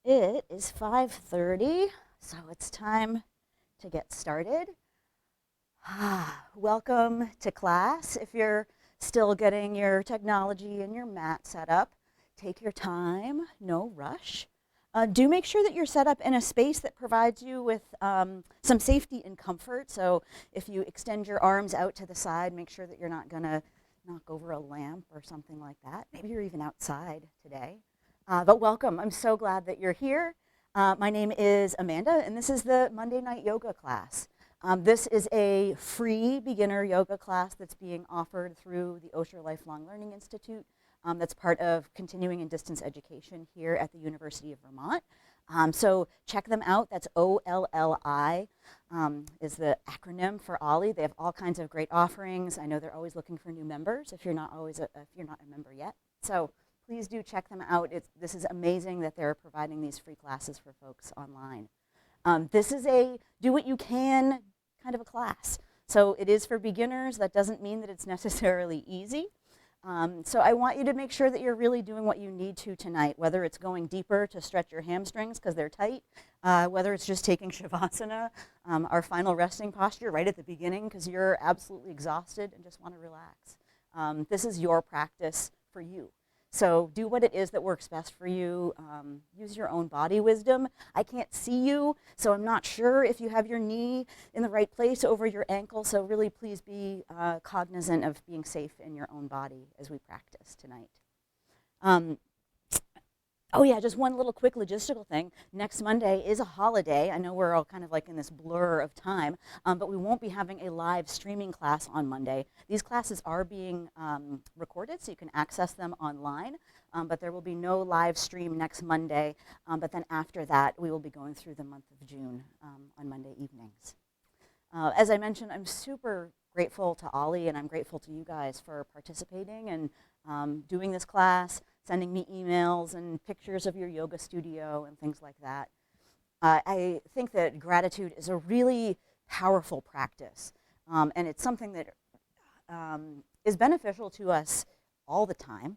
It is 5:30, so it's time to get started. Welcome to class. If you're still getting your technology and your mat set up, take your time, no rush. Do make sure that you're set up in a space that provides you with some safety and comfort. So if you extend your arms out to the side, make sure that you're not gonna knock over a lamp or something like that. Maybe you're even outside today. But welcome, I'm so glad that you're here. My name is Amanda, and this is the Monday Night Yoga class. This is a free beginner yoga class that's being offered through the Osher Lifelong Learning Institute. That's part of continuing and distance education here at the University of Vermont. So check them out. That's OLLI is the acronym for OLLI. They have all kinds of great offerings. I know they're always looking for new members if you're not a member yet. So please do check them out. This is amazing that they're providing these free classes for folks online. This is a do what you can kind of a class. So it is for beginners. That doesn't mean that it's necessarily easy. So I want you to make sure that you're really doing what you need to tonight, whether it's going deeper to stretch your hamstrings because they're tight, whether it's just taking Shavasana, our final resting posture right at the beginning because you're absolutely exhausted and just want to relax. This is your practice for you. So do what it is that works best for you. Use your own body wisdom. I can't see you, so I'm not sure if you have your knee in the right place over your ankle. So really, please be cognizant of being safe in your own body as we practice tonight. Oh yeah, just one little quick logistical thing. Next Monday is a holiday. I know we're all kind of like in this blur of time, but we won't be having a live streaming class on Monday. These classes are being recorded, so you can access them online, but there will be no live stream next Monday. But then after that, we will be going through the month of June on Monday evenings. As I mentioned, I'm super grateful to OLLI, and I'm grateful to you guys for participating and doing this class, sending me emails and pictures of your yoga studio and things like that. I think that gratitude is a really powerful practice, and it's something that is beneficial to us all the time.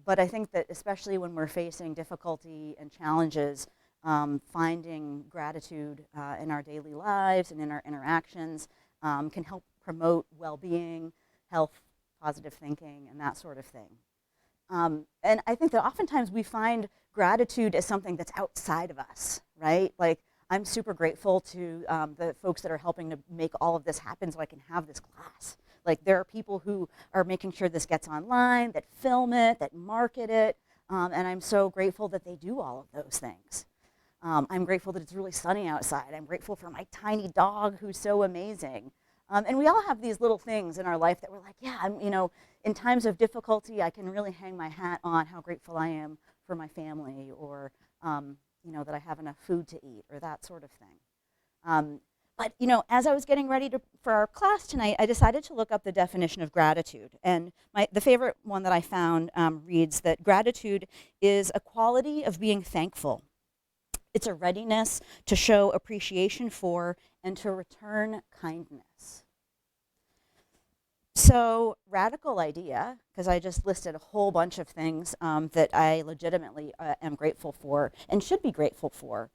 But I think that especially when we're facing difficulty and challenges, finding gratitude in our daily lives and in our interactions can help promote well-being, health, positive thinking, and that sort of thing. And I think that oftentimes we find gratitude as something that's outside of us, right? Like, I'm super grateful to the folks that are helping to make all of this happen so I can have this class. Like, there are people who are making sure this gets online, that film it, that market it, and I'm so grateful that they do all of those things. I'm grateful that it's really sunny outside. I'm grateful for my tiny dog who's so amazing. And we all have these little things in our life that we're like, yeah, in times of difficulty, I can really hang my hat on how grateful I am for my family, or that I have enough food to eat, or that sort of thing. But as I was getting ready for our class tonight, I decided to look up the definition of gratitude. And the favorite one that I found reads that gratitude is a quality of being thankful. It's a readiness to show appreciation for and to return kindness. So, radical idea, because I just listed a whole bunch of things that I legitimately am grateful for and should be grateful for.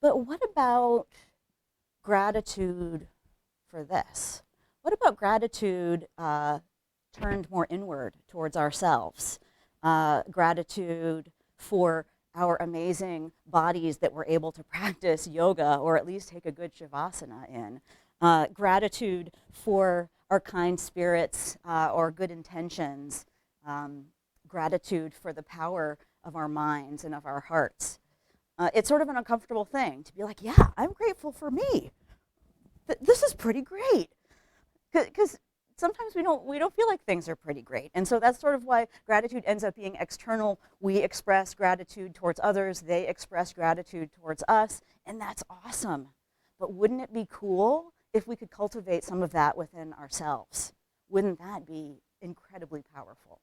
But what about gratitude for this? What about gratitude turned more inward towards ourselves? Gratitude for our amazing bodies that we're able to practice yoga or at least take a good Shavasana in. Gratitude for our kind spirits or good intentions. Gratitude for the power of our minds and of our hearts. It's sort of an uncomfortable thing to be like, yeah, I'm grateful for me. This is pretty great. Because sometimes we don't feel like things are pretty great. And so that's sort of why gratitude ends up being external. We express gratitude towards others, they express gratitude towards us, and that's awesome. But wouldn't it be cool if we could cultivate some of that within ourselves? Wouldn't that be incredibly powerful?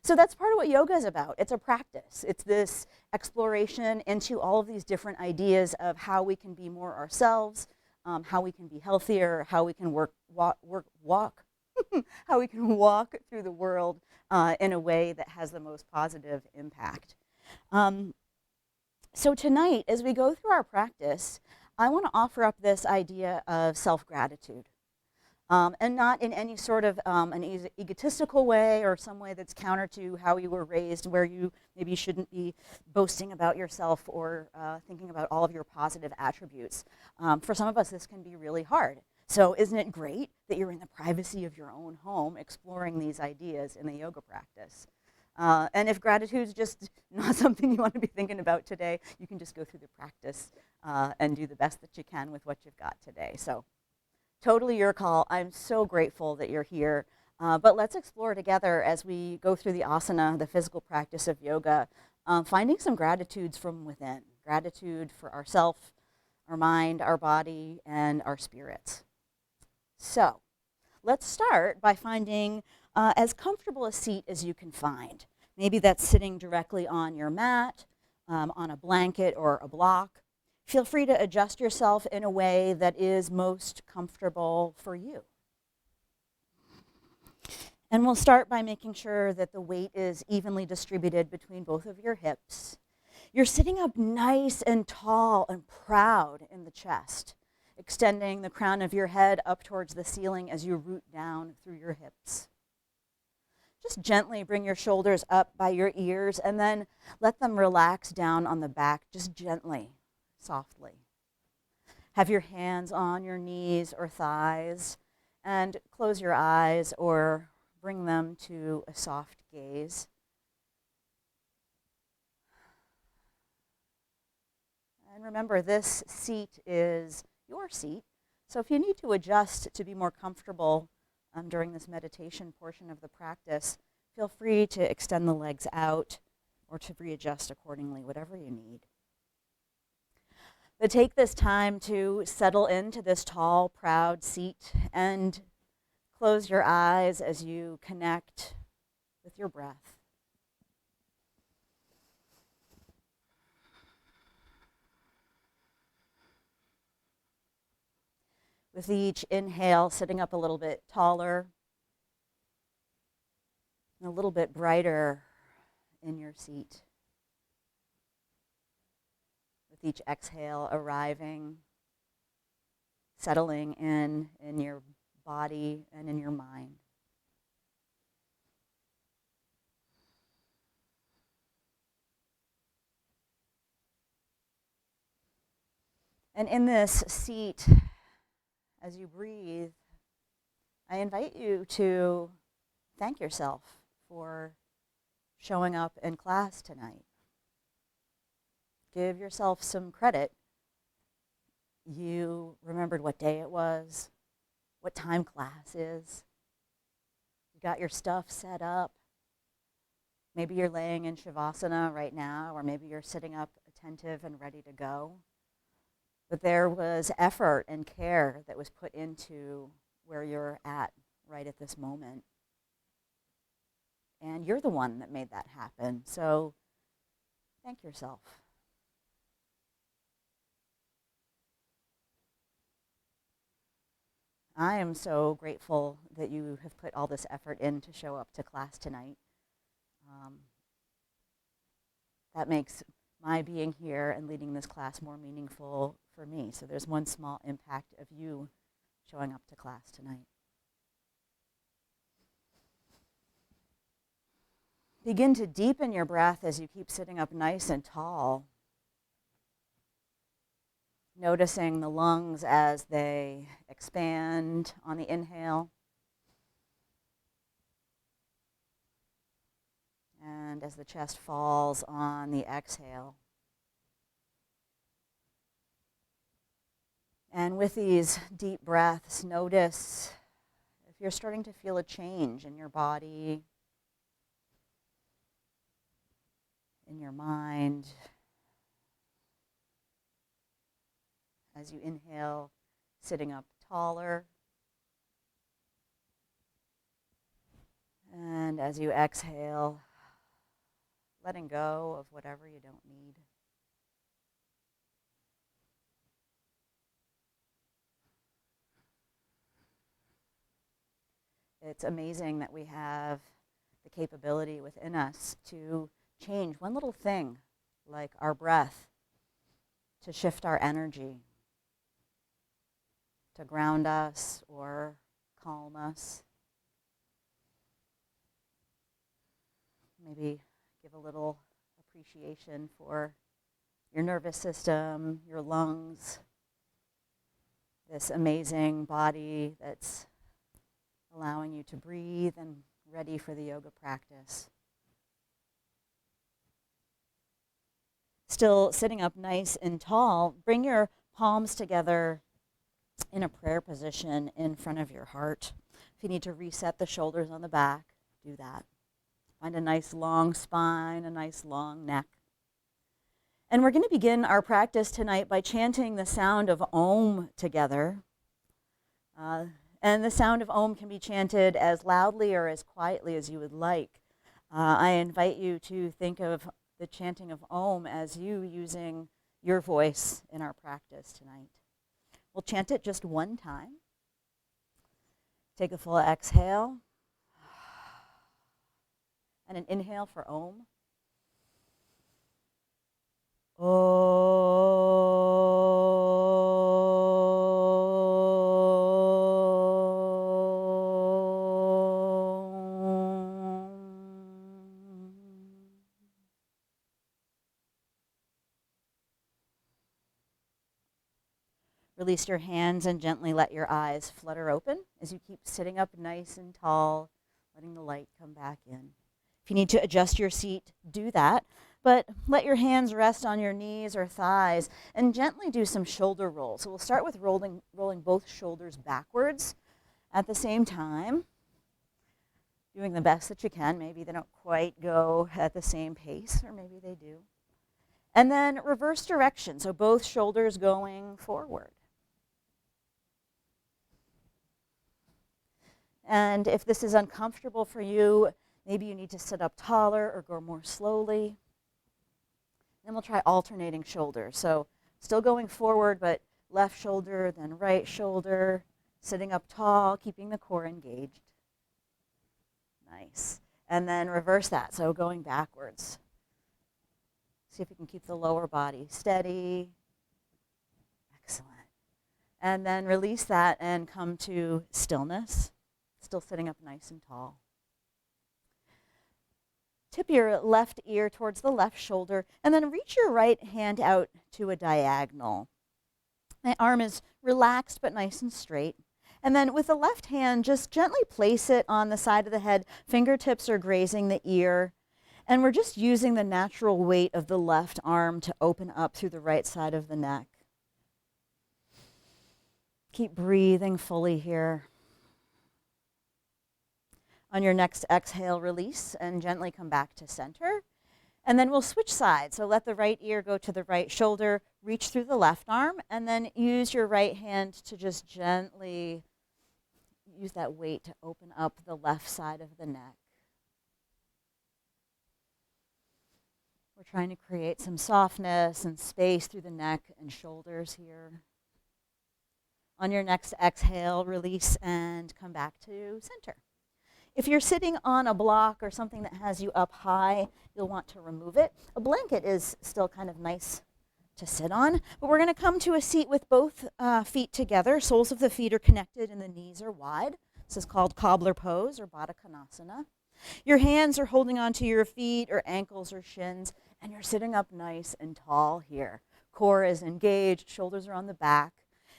So that's part of what yoga is about. It's a practice. It's this exploration into all of these different ideas of how we can be more ourselves, how we can be healthier, how we can walk how we can walk through the world in a way that has the most positive impact. So tonight, as we go through our practice, I want to offer up this idea of self-gratitude. And not in any sort of an egotistical way or some way that's counter to how you were raised, where you maybe shouldn't be boasting about yourself or thinking about all of your positive attributes. For some of us, this can be really hard. So isn't it great that you're in the privacy of your own home exploring these ideas in the yoga practice? And if gratitude is just not something you want to be thinking about today, you can just go through the practice and do the best that you can with what you've got today. So totally your call. I'm so grateful that you're here. But let's explore together as we go through the asana, the physical practice of yoga, finding some gratitudes from within. Gratitude for ourself, our mind, our body, and our spirits. So let's start by finding as comfortable a seat as you can find. Maybe that's sitting directly on your mat, on a blanket or a block. Feel free to adjust yourself in a way that is most comfortable for you. And we'll start by making sure that the weight is evenly distributed between both of your hips. You're sitting up nice and tall and proud in the chest, extending the crown of your head up towards the ceiling as you root down through your hips. Just gently bring your shoulders up by your ears and then let them relax down on the back, just gently, softly. Have your hands on your knees or thighs and close your eyes or bring them to a soft gaze. And remember, this seat is your seat. So if you need to adjust to be more comfortable during this meditation portion of the practice, feel free to extend the legs out or to readjust accordingly, whatever you need. But take this time to settle into this tall, proud seat and close your eyes as you connect with your breath. With each inhale, sitting up a little bit taller and a little bit brighter in your seat. With each exhale, arriving, settling in your body and in your mind. And in this seat, as you breathe, I invite you to thank yourself for showing up in class tonight. Give yourself some credit. You remembered what day it was, what time class is. You got your stuff set up. Maybe you're laying in Shavasana right now, or maybe you're sitting up attentive and ready to go. But there was effort and care that was put into where you're at right at this moment. And you're the one that made that happen. So thank yourself. I am so grateful that you have put all this effort in to show up to class tonight. That makes my being here and leading this class more meaningful for me. So there's one small impact of you showing up to class tonight. Begin to deepen your breath as you keep sitting up nice and tall. Noticing the lungs as they expand on the inhale. And as the chest falls on the exhale. And with these deep breaths, notice if you're starting to feel a change in your body, in your mind. As you inhale, sitting up taller. And as you exhale, letting go of whatever you don't need. It's amazing that we have the capability within us to change one little thing, like our breath, to shift our energy, to ground us or calm us. Maybe give a little appreciation for your nervous system, your lungs, this amazing body that's allowing you to breathe and ready for the yoga practice. Still sitting up nice and tall, bring your palms together in a prayer position in front of your heart. If you need to reset the shoulders on the back, do that. Find a nice long spine, a nice long neck. And we're going to begin our practice tonight by chanting the sound of Om together. And the sound of Om can be chanted as loudly or as quietly as you would like. I invite you to think of the chanting of Om as you using your voice in our practice tonight. We'll chant it just one time. Take a full exhale. And an inhale for Om. Release your hands and gently let your eyes flutter open as you keep sitting up nice and tall, letting the light come back in. If you need to adjust your seat, do that. But let your hands rest on your knees or thighs and gently do some shoulder rolls. So we'll start with rolling both shoulders backwards at the same time, doing the best that you can. Maybe they don't quite go at the same pace, or maybe they do. And then reverse direction, so both shoulders going forward. And if this is uncomfortable for you, maybe you need to sit up taller or go more slowly. Then we'll try alternating shoulders. So still going forward, but left shoulder, then right shoulder, sitting up tall, keeping the core engaged. Nice. And then reverse that, so going backwards. See if you can keep the lower body steady. Excellent. And then release that and come to stillness. Still sitting up nice and tall. Tip your left ear towards the left shoulder, and then reach your right hand out to a diagonal. My arm is relaxed but nice and straight. And then with the left hand, just gently place it on the side of the head. Fingertips are grazing the ear. And we're just using the natural weight of the left arm to open up through the right side of the neck. Keep breathing fully here. On your next exhale, release and gently come back to center. And then we'll switch sides. So let the right ear go to the right shoulder, reach through the left arm, and then use your right hand to just gently use that weight to open up the left side of the neck. We're trying to create some softness and space through the neck and shoulders here. On your next exhale, release and come back to center. If you're sitting on a block or something that has you up high, you'll want to remove it. A blanket is still kind of nice to sit on, but we're going to come to a seat with both feet together. Soles of the feet are connected and the knees are wide. This is called cobbler pose or Baddha Konasana. Your hands are holding onto your feet or ankles or shins, and you're sitting up nice and tall here. Core is engaged, shoulders are on the back,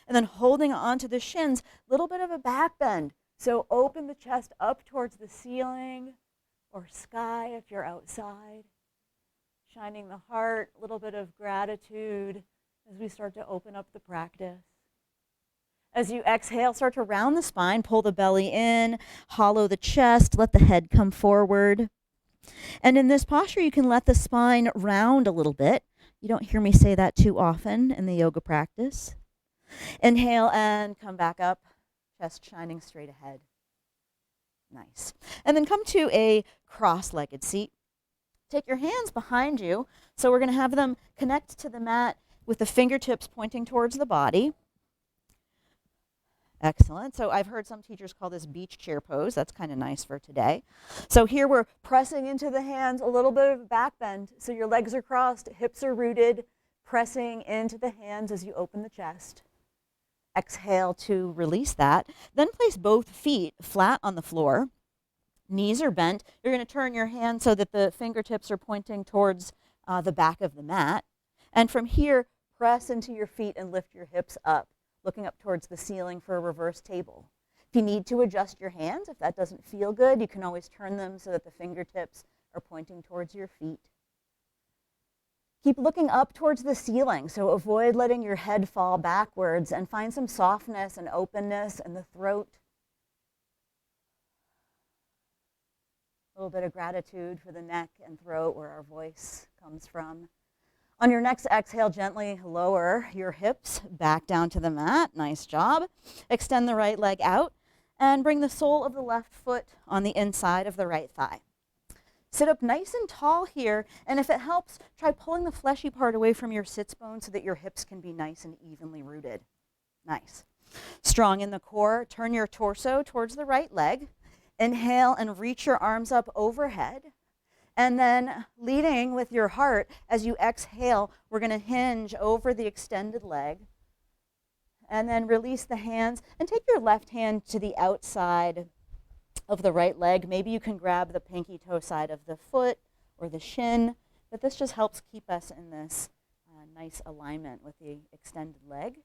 and then holding onto the shins, a little bit of a back bend. So open the chest up towards the ceiling or sky if you're outside. Shining the heart, a little bit of gratitude as we start to open up the practice. As you exhale, start to round the spine, pull the belly in, hollow the chest, let the head come forward. And in this posture, you can let the spine round a little bit. You don't hear me say that too often in the yoga practice. Inhale and come back up. Chest shining straight ahead. Nice. And then come to a cross-legged seat. Take your hands behind you. So we're going to have them connect to the mat with the fingertips pointing towards the body. Excellent. So I've heard some teachers call this beach chair pose. That's kind of nice for today. So here we're pressing into the hands, a little bit of back bend. So your legs are crossed, hips are rooted, pressing into the hands as you open the chest. Exhale to release that. Then place both feet flat on the floor. Knees are bent. You're going to turn your hands so that the fingertips are pointing towards the back of the mat. And from here, press into your feet and lift your hips up, looking up towards the ceiling for a reverse table. If you need to adjust your hands, if that doesn't feel good, you can always turn them so that the fingertips are pointing towards your feet. Keep looking up towards the ceiling, so avoid letting your head fall backwards, and find some softness and openness in the throat. A little bit of gratitude for the neck and throat where our voice comes from. On your next exhale, gently lower your hips back down to the mat. Nice job. Extend the right leg out and bring the sole of the left foot on the inside of the right thigh. Sit up nice and tall here, and if it helps, try pulling the fleshy part away from your sits bone so that your hips can be nice and evenly rooted. Nice. Strong in the core, turn your torso towards the right leg. Inhale and reach your arms up overhead. And then leading with your heart, as you exhale, we're going to hinge over the extended leg. And then release the hands and take your left hand to the outside of the right leg. Maybe you can grab the pinky toe side of the foot or the shin, but this just helps keep us in this nice alignment with the extended leg.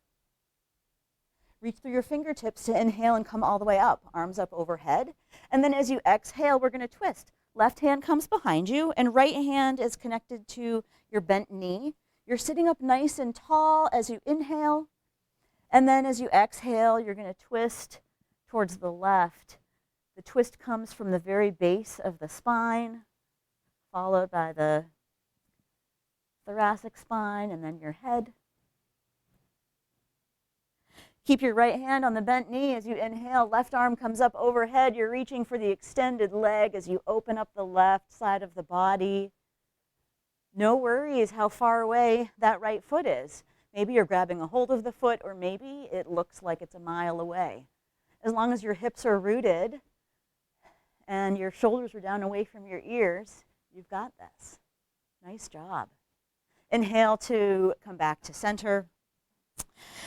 Reach through your fingertips to inhale and come all the way up, arms up overhead. And then as you exhale, we're going to twist. Left hand comes behind you, and right hand is connected to your bent knee. You're sitting up nice and tall as you inhale. And then as you exhale, you're going to twist towards the left. The twist comes from the very base of the spine, followed by the thoracic spine, and then your head. Keep your right hand on the bent knee as you inhale. Left arm comes up overhead. You're reaching for the extended leg as you open up the left side of the body. No worries how far away that right foot is. Maybe you're grabbing a hold of the foot, or maybe it looks like it's a mile away. As long as your hips are rooted and your shoulders are down away from your ears, you've got this. Nice job. Inhale to come back to center.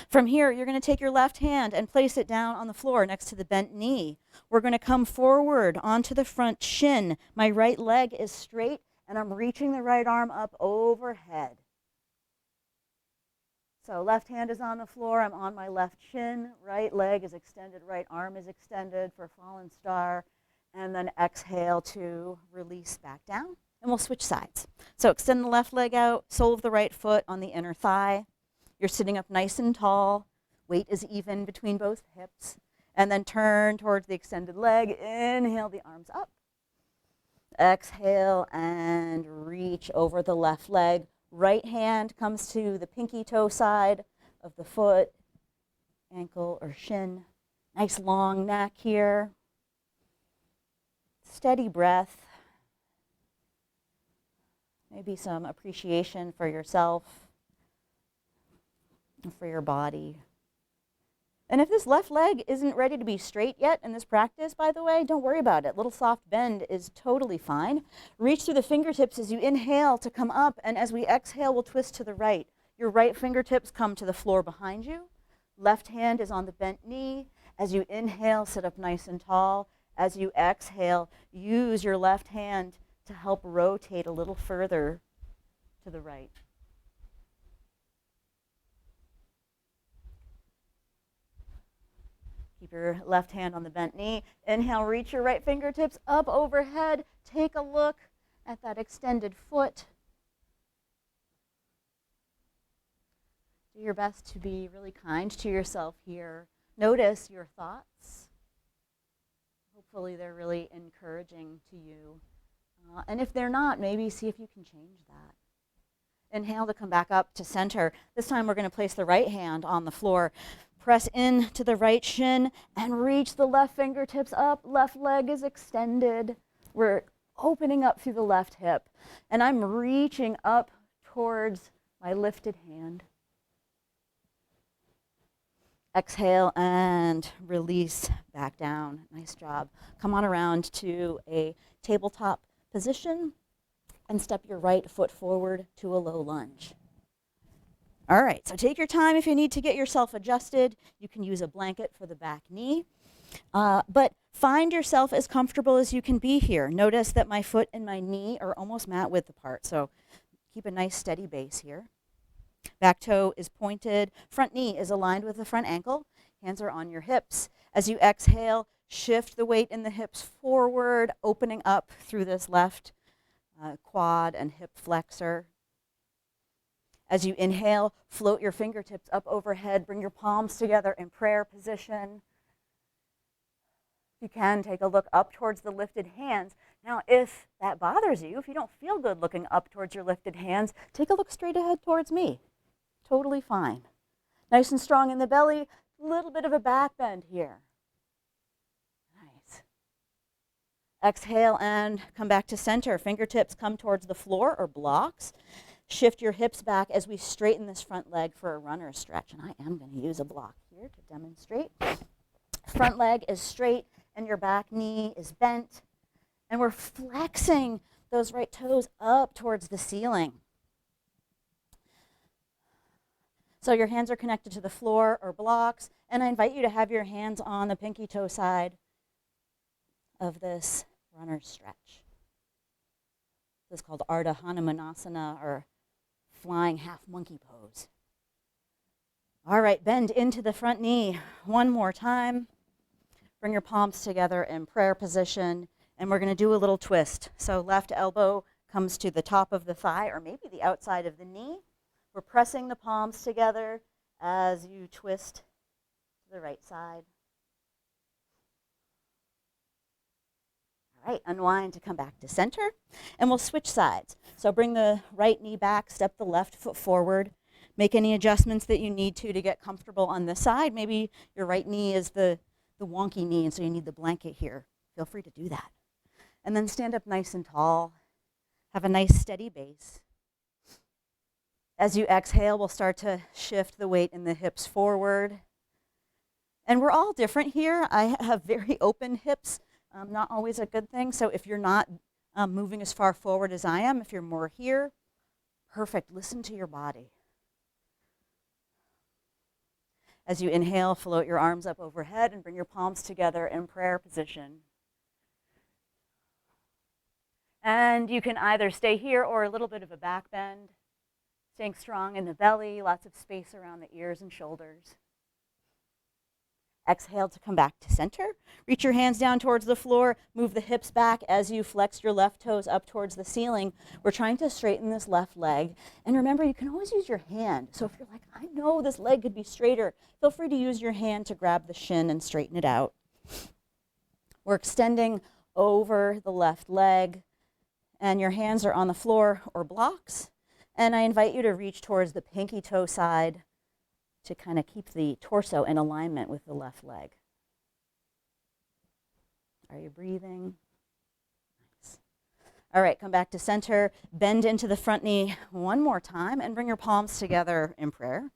From here, you're going to take your left hand and place it down on the floor next to the bent knee. We're going to come forward onto the front shin. My right leg is straight, and I'm reaching the right arm up overhead. So left hand is on the floor. I'm on my left shin. Right leg is extended. Right arm is extended for fallen star. And then exhale to release back down. And we'll switch sides. So extend the left leg out, sole of the right foot on the inner thigh. You're sitting up nice and tall. Weight is even between both hips. And then turn towards the extended leg. Inhale the arms up. Exhale and reach over the left leg. Right hand comes to the pinky toe side of the foot, ankle or shin. Nice long neck here. Steady breath. Maybe some appreciation for yourself, for your body. And if this left leg isn't ready to be straight yet in this practice, by the way, don't worry about it. Little soft bend is totally fine. Reach through the fingertips as you inhale to come up, and as we exhale, we'll twist to the right. Your right fingertips come to the floor behind you. Left hand is on the bent knee. As you inhale, sit up nice and tall. As you exhale, use your left hand to help rotate a little further to the right. Keep your left hand on the bent knee. Inhale, reach your right fingertips up overhead. Take a look at that extended foot. Do your best to be really kind to yourself here. Notice your thoughts. Hopefully they're really encouraging to you. And if they're not, maybe see if you can change that. Inhale to come back up to center. This time we're going to place the right hand on the floor. Press into the right shin and reach the left fingertips up. Left leg is extended. We're opening up through the left hip. And I'm reaching up towards my lifted hand. Exhale and release back down. Nice job. Come on around to a tabletop position and step your right foot forward to a low lunge. All right, so take your time if you need to get yourself adjusted. You can use a blanket for the back knee. But find yourself as comfortable as you can be here. Notice that my foot and my knee are almost mat width apart, so keep a nice steady base here. Back toe is pointed. Front knee is aligned with the front ankle. Hands are on your hips. As you exhale, shift the weight in the hips forward, opening up through this left quad and hip flexor. As you inhale, float your fingertips up overhead. Bring your palms together in prayer position. If you can, take a look up towards the lifted hands. Now, if that bothers you, if you don't feel good looking up towards your lifted hands, take a look straight ahead towards me. Totally fine. Nice and strong in the belly. A little bit of a back bend here. Nice. Exhale and come back to center. Fingertips come towards the floor or blocks. Shift your hips back as we straighten this front leg for a runner's stretch. And I am going to use a block here to demonstrate. Front leg is straight and your back knee is bent. And we're flexing those right toes up towards the ceiling. So your hands are connected to the floor or blocks. And I invite you to have your hands on the pinky toe side of this runner's stretch. This is called Ardha Hanumanasana, or flying half monkey pose. All right, bend into the front knee one more time. Bring your palms together in prayer position, and we're going to do a little twist. So left elbow comes to the top of the thigh, or maybe the outside of the knee. We're pressing the palms together as you twist to the right side. All right, unwind to come back to center, and we'll switch sides. So bring the right knee back, step the left foot forward. Make any adjustments that you need to get comfortable on this side. Maybe your right knee is the wonky knee, and so you need the blanket here. Feel free to do that. And then stand up nice and tall. Have a nice steady base. As you exhale, we'll start to shift the weight in the hips forward. And we're all different here. I have very open hips, not always a good thing. So if you're not moving as far forward as I am, if you're more here, perfect. Listen to your body. As you inhale, float your arms up overhead and bring your palms together in prayer position. And you can either stay here or a little bit of a back bend. Staying strong in the belly, lots of space around the ears and shoulders. Exhale to come back to center. Reach your hands down towards the floor. Move the hips back as you flex your left toes up towards the ceiling. We're trying to straighten this left leg. And remember, you can always use your hand. So if you're like, I know this leg could be straighter, feel free to use your hand to grab the shin and straighten it out. We're extending over the left leg, and your hands are on the floor or blocks. And I invite you to reach towards the pinky toe side to kind of keep the torso in alignment with the left leg. Are you breathing? Nice. All right, come back to center. Bend into the front knee one more time and bring your palms together in prayer.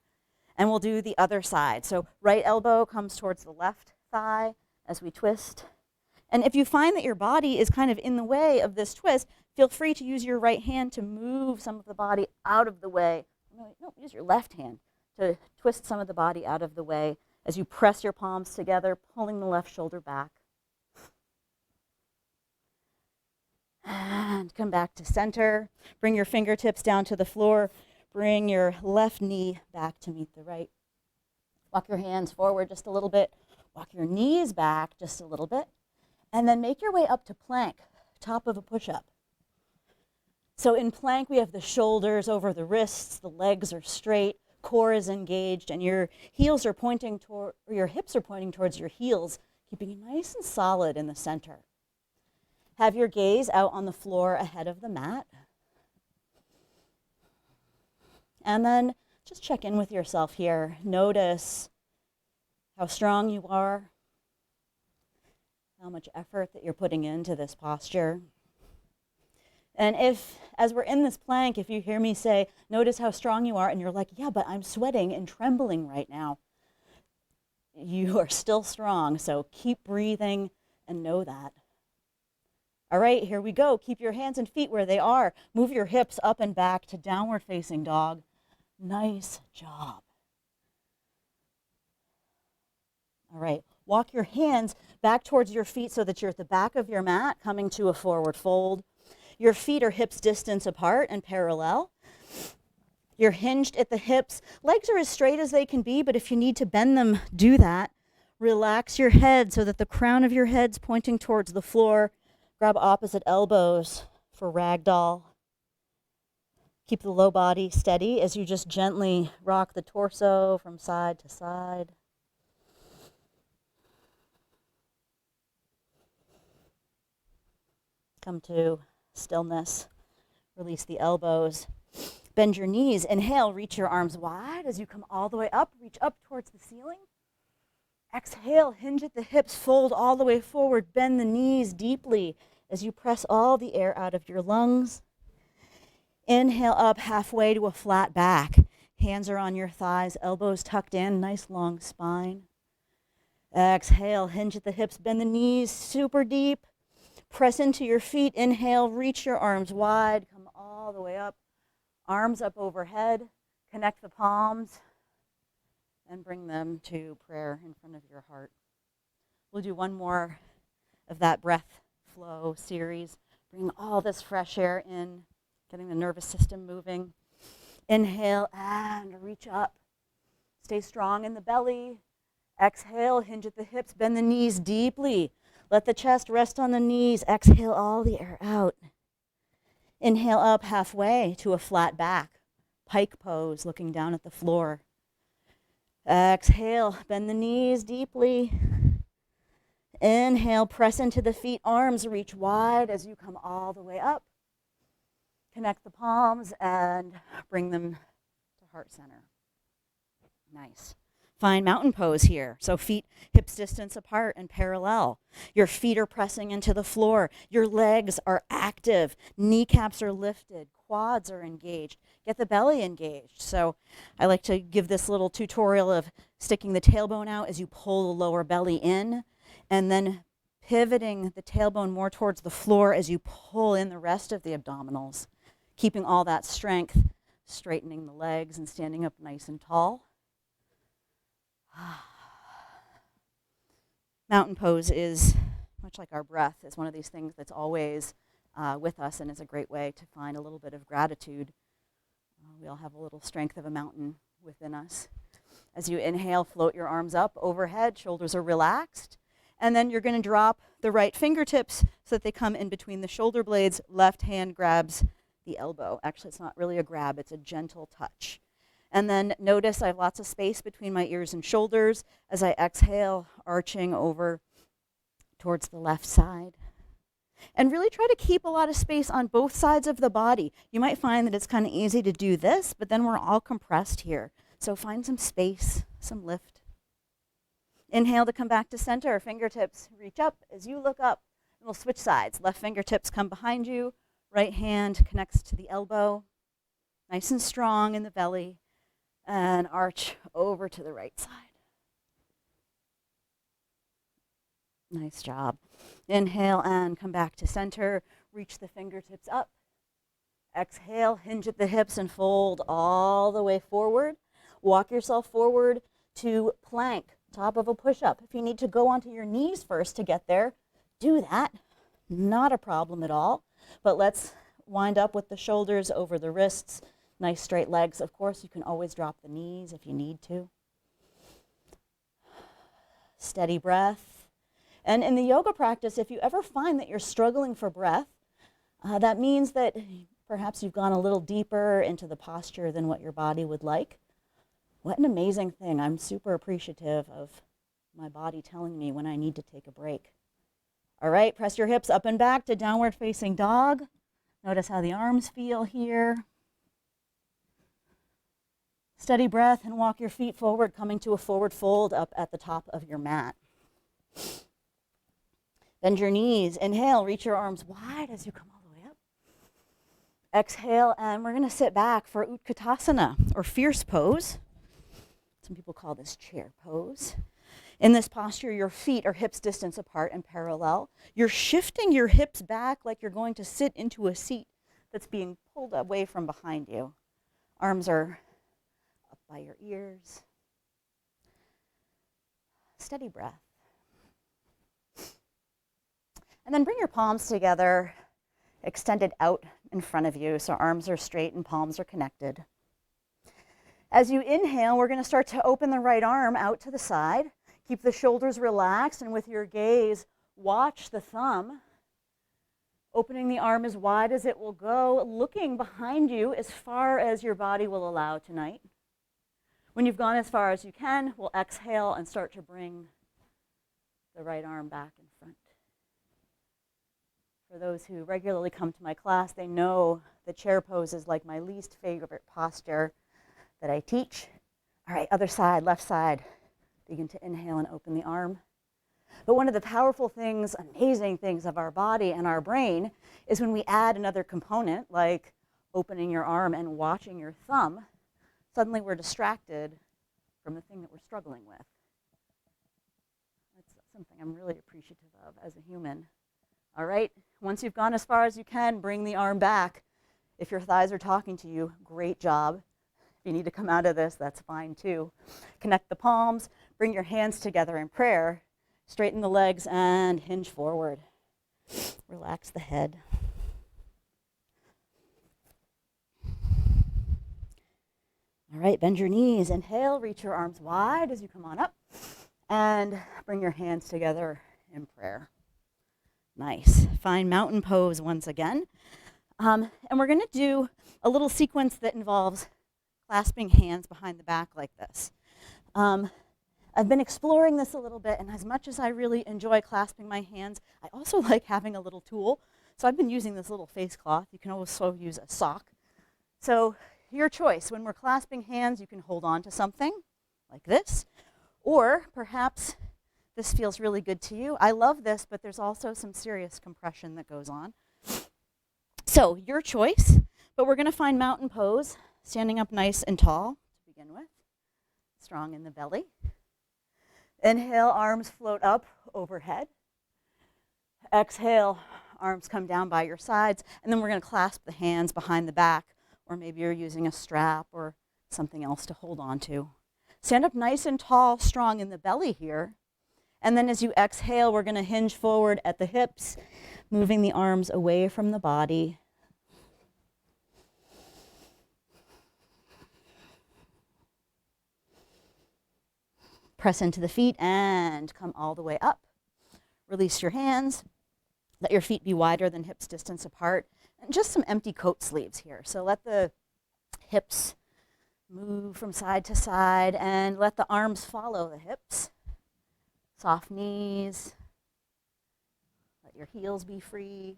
And we'll do the other side. So right elbow comes towards the left thigh as we twist. And if you find that your body is kind of in the way of this twist, feel free to use your right hand to move some of the body out of the way. No, use your left hand to twist some of the body out of the way as you press your palms together, pulling the left shoulder back. And come back to center. Bring your fingertips down to the floor. Bring your left knee back to meet the right. Walk your hands forward just a little bit. Walk your knees back just a little bit. And then make your way up to plank, top of a push-up. So in plank, we have the shoulders over the wrists, the legs are straight, core is engaged, and your heels are pointing toward, or your hips are pointing towards your heels, keeping you nice and solid in the center. Have your gaze out on the floor ahead of the mat. And then just check in with yourself here. Notice how strong you are, how much effort that you're putting into this posture. And if, as we're in this plank, if you hear me say, notice how strong you are, and you're like, yeah, but I'm sweating and trembling right now, you are still strong, so keep breathing and know that. All right, here we go. Keep your hands and feet where they are. Move your hips up and back to downward facing dog. Nice job. All right, walk your hands back towards your feet so that you're at the back of your mat, coming to a forward fold. Your feet are hips distance apart and parallel. You're hinged at the hips. Legs are as straight as they can be, but if you need to bend them, do that. Relax your head so that the crown of your head's pointing towards the floor. Grab opposite elbows for ragdoll. Keep the low body steady as you just gently rock the torso from side to side. Come to stillness. Release the elbows. Bend your knees. Inhale, reach your arms wide as you come all the way up. Reach up towards the ceiling. Exhale, hinge at the hips, fold all the way forward. Bend the knees deeply as you press all the air out of your lungs. Inhale up halfway to a flat back. Hands are on your thighs, elbows tucked in, nice long spine. Exhale, hinge at the hips, bend the knees super deep. Press into your feet. Inhale, reach your arms wide, come all the way up. Arms up overhead, connect the palms, and bring them to prayer in front of your heart. We'll do one more of that breath flow series. Bring all this fresh air in, getting the nervous system moving. Inhale and reach up. Stay strong in the belly. Exhale, hinge at the hips, bend the knees deeply. Let the chest rest on the knees. Exhale all the air out. Inhale up halfway to a flat back. Pike pose, looking down at the floor. Exhale, bend the knees deeply. Inhale, press into the feet, arms reach wide as you come all the way up. Connect the palms and bring them to heart center. Nice. Find mountain pose here. So feet hips distance apart and parallel. Your feet are pressing into the floor. Your legs are active. Kneecaps are lifted. Quads are engaged. Get the belly engaged. So I like to give this little tutorial of sticking the tailbone out as you pull the lower belly in, and then pivoting the tailbone more towards the floor as you pull in the rest of the abdominals, keeping all that strength, straightening the legs and standing up nice and tall. Mountain pose is, much like our breath, is one of these things that's always with us, and is a great way to find a little bit of gratitude. We all have a little strength of a mountain within us. As you inhale, float your arms up overhead, shoulders are relaxed, and then you're going to drop the right fingertips so that they come in between the shoulder blades. Left hand grabs the elbow. Actually, it's not really a grab, it's a gentle touch. And then notice I have lots of space between my ears and shoulders as I exhale, arching over towards the left side. And really try to keep a lot of space on both sides of the body. You might find that it's kind of easy to do this, but then we're all compressed here. So find some space, some lift. Inhale to come back to center. Fingertips reach up as you look up. And we'll switch sides. Left fingertips come behind you. Right hand connects to the elbow. Nice and strong in the belly. And arch over to the right side. Nice job. Inhale and come back to center. Reach the fingertips up. Exhale, hinge at the hips and fold all the way forward. Walk yourself forward to plank, top of a push-up. If you need to go onto your knees first to get there, do that. Not a problem at all. But let's wind up with the shoulders over the wrists. Nice straight legs. Of course, you can always drop the knees if you need to. Steady breath. And in the yoga practice, if you ever find that you're struggling for breath, that means that perhaps you've gone a little deeper into the posture than what your body would like. What an amazing thing. I'm super appreciative of my body telling me when I need to take a break. All right, press your hips up and back to downward facing dog. Notice how the arms feel here. Steady breath and walk your feet forward, coming to a forward fold up at the top of your mat. Bend your knees. Inhale, reach your arms wide as you come all the way up. Exhale, and we're going to sit back for Utkatasana, or fierce pose. Some people call this chair pose. In this posture, your feet are hips distance apart and parallel. You're shifting your hips back like you're going to sit into a seat that's being pulled away from behind you. Arms are by your ears. Steady breath. And then bring your palms together, extended out in front of you, so arms are straight and palms are connected. As you inhale, we're going to start to open the right arm out to the side. Keep the shoulders relaxed, and with your gaze, watch the thumb. Opening the arm as wide as it will go, looking behind you as far as your body will allow tonight. When you've gone as far as you can, we'll exhale and start to bring the right arm back in front. For those who regularly come to my class, they know the chair pose is like my least favorite posture that I teach. All right, other side, left side. Begin to inhale and open the arm. But one of the powerful things, amazing things of our body and our brain is when we add another component, like opening your arm and watching your thumb, suddenly we're distracted from the thing that we're struggling with. That's something I'm really appreciative of as a human. All right, once you've gone as far as you can, bring the arm back. If your thighs are talking to you, great job. If you need to come out of this, that's fine too. Connect the palms, bring your hands together in prayer, straighten the legs and hinge forward. Relax the head. All right, bend your knees. Inhale, reach your arms wide as you come on up. And bring your hands together in prayer. Nice. Find mountain pose once again. And we're going to do a little sequence that involves clasping hands behind the back like this. I've been exploring this a little bit, and as much as I really enjoy clasping my hands, I also like having a little tool. So I've been using this little face cloth. You can also use a sock. So your choice. When we're clasping hands, you can hold on to something like this, or perhaps this feels really good to you. I love this, but there's also some serious compression that goes on. So your choice, but we're going to find mountain pose, standing up nice and tall to begin with, strong in the belly. Inhale, arms float up overhead. Exhale, arms come down by your sides, and then we're going to clasp the hands behind the back, or maybe you're using a strap or something else to hold on to. Stand up nice and tall, strong in the belly here. And then as you exhale, we're going to hinge forward at the hips, moving the arms away from the body. Press into the feet and come all the way up. Release your hands. Let your feet be wider than hips distance apart. And just some empty coat sleeves here. So let the hips move from side to side and let the arms follow the hips. Soft knees. Let your heels be free.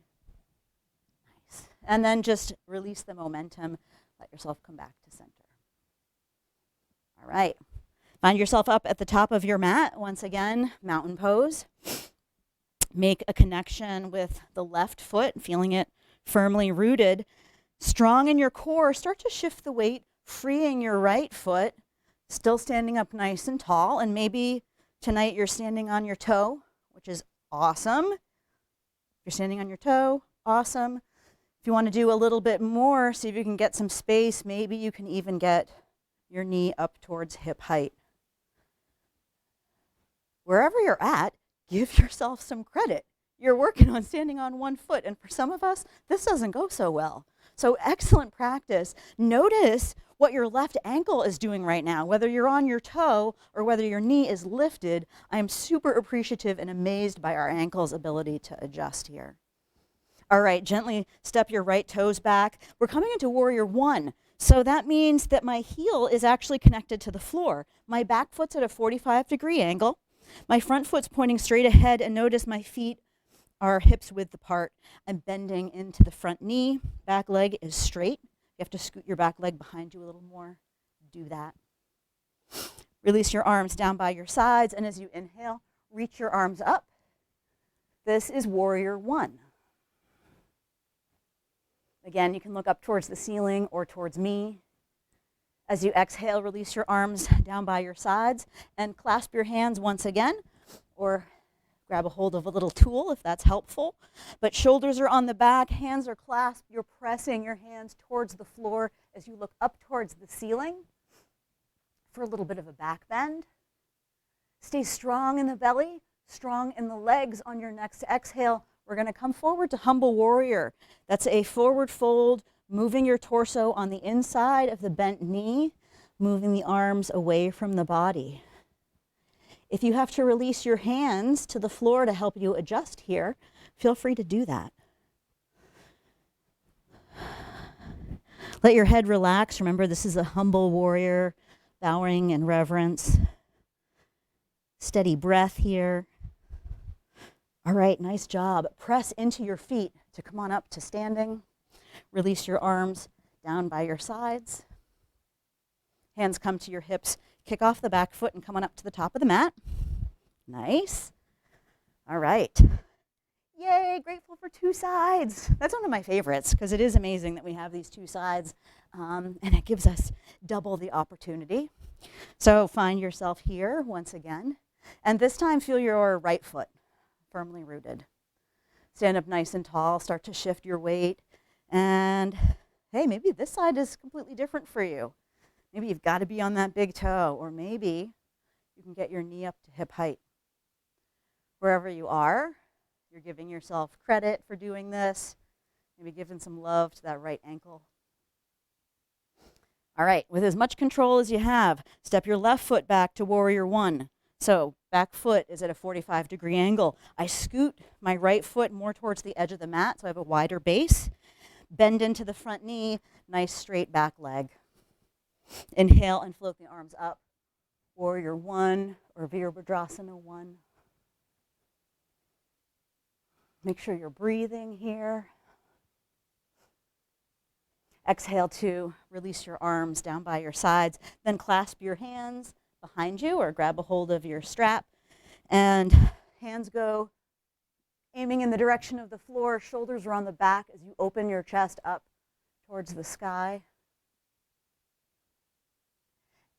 Nice. And then just release the momentum. Let yourself come back to center. All right. Find yourself up at the top of your mat. Once again, mountain pose. Make a connection with the left foot, feeling it firmly rooted. Strong in your core. Start to shift the weight, freeing your right foot. Still standing up nice and tall. And maybe tonight you're standing on your toe, which is awesome. If you're standing on your toe, awesome. If you want to do a little bit more, see if you can get some space. Maybe you can even get your knee up towards hip height. Wherever you're at, give yourself some credit. You're working on standing on one foot, and for some of us, this doesn't go so well. So excellent practice. Notice what your left ankle is doing right now, whether you're on your toe or whether your knee is lifted. I am super appreciative and amazed by our ankle's ability to adjust here. All right, gently step your right toes back. We're coming into Warrior One. So that means that my heel is actually connected to the floor. My back foot's at a 45-degree angle. My front foot's pointing straight ahead, and notice my feet are hips width apart. I'm bending into the front knee. Back leg is straight. You have to scoot your back leg behind you a little more. Do that. Release your arms down by your sides, and as you inhale, reach your arms up. This is Warrior One. Again, you can look up towards the ceiling or towards me. As you exhale, release your arms down by your sides and clasp your hands once again, or grab a hold of a little tool if that's helpful. But shoulders are on the back, hands are clasped. You're pressing your hands towards the floor as you look up towards the ceiling. for a little bit of a back bend. Stay strong in the belly, strong in the legs. On your next exhale, we're going to come forward to humble warrior. That's a forward fold, moving your torso on the inside of the bent knee, moving the arms away from the body. If you have to release your hands to the floor to help you adjust here, feel free to do that. Let your head relax. Remember, this is a humble warrior, bowing in reverence. Steady breath here. All right, nice job. Press into your feet to come on up to standing. Release your arms down by your sides. Hands come to your hips. Kick off the back foot and come on up to the top of the mat. Nice. All right. Yay, grateful for two sides. That's one of my favorites because it is amazing that we have these two sides and it gives us double the opportunity. So find yourself here once again. And this time feel your right foot firmly rooted. Stand up nice and tall, start to shift your weight. And hey, maybe this side is completely different for you. Maybe you've got to be on that big toe, or maybe you can get your knee up to hip height. Wherever you are, you're giving yourself credit for doing this. Maybe giving some love to that right ankle. All right, with as much control as you have, step your left foot back to warrior one. So back foot is at a 45-degree angle. I scoot my right foot more towards the edge of the mat so I have a wider base. Bend into the front knee, nice straight back leg. Inhale and float the arms up. Warrior one or Virabhadrasana one. Make sure you're breathing here. Exhale to release your arms down by your sides. Then clasp your hands behind you or grab a hold of your strap. And hands go aiming in the direction of the floor. Shoulders are on the back as you open your chest up towards the sky.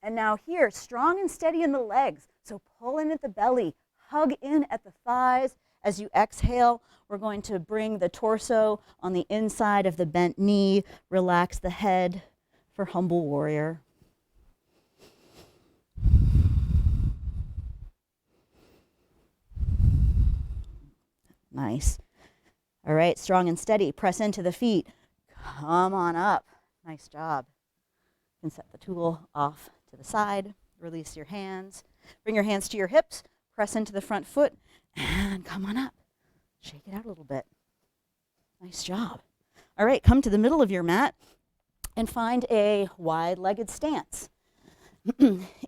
And now here, strong and steady in the legs. So pull in at the belly, hug in at the thighs. As you exhale, we're going to bring the torso on the inside of the bent knee. Relax the head for humble warrior. Nice. All right, strong and steady. Press into the feet. Come on up. Nice job. You can set the tool off to the side. Release your hands. Bring your hands to your hips. Press into the front foot. And come on up. Shake it out a little bit. Nice job. All right, come to the middle of your mat and find a wide-legged stance.